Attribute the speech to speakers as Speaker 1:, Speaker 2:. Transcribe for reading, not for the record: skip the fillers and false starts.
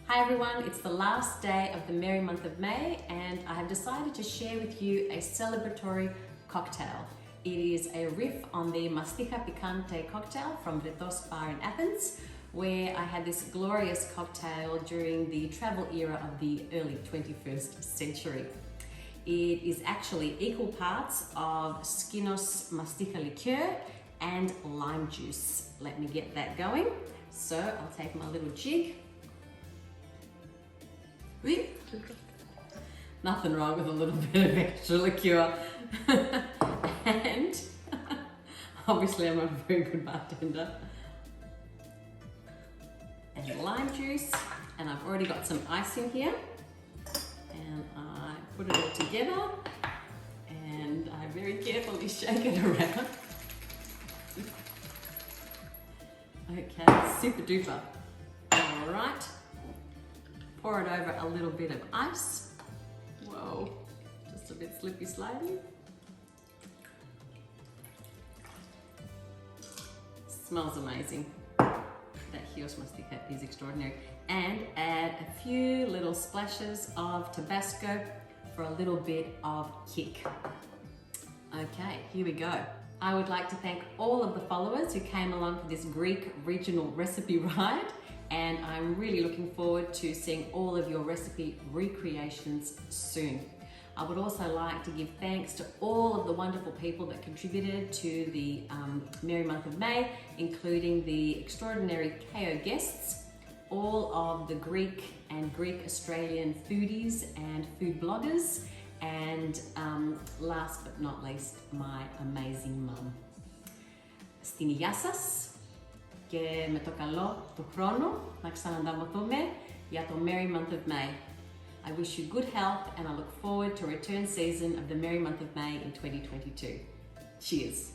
Speaker 1: Hi everyone, it's the last day of the Meri Month of May and I have decided to share with you a celebratory cocktail. It is a riff on the Mastiha Picante cocktail from Prost bar in Athens, where I had this glorious cocktail during the travel era of the early 21st century. It is actually equal parts of Skinos Mastiha Liqueur and lime juice. Let me get that going. So I'll take my little jig. Nothing wrong with a little bit of extra liqueur. And obviously I'm not a very good bartender. And lime juice, and I've already got some ice in here. And I put it all together and I very carefully shake it around. Okay, super duper. All right. Pour it over a little bit of ice. Whoa, just a bit slippy slidey. Smells amazing. That Chios Mastiha is extraordinary. And add a few little splashes of Tabasco for a little bit of kick. Okay, here we go. I would like to thank all of the followers who came along for this Greek regional recipe ride. And I'm really looking forward to seeing all of your recipe recreations soon. I would also like to give thanks to all of the wonderful people that contributed to the Meri Month of May, including the extraordinary KO guests, all of the Greek and Greek Australian foodies and food bloggers, and last but not least, my amazing mum. Στην iyia σας. Και με το καλό του χρόνου να ξανανταμωθούμε για το Meri Month of May. I wish you good health and I look forward to a return season of the Meri Month of May in 2022. Cheers!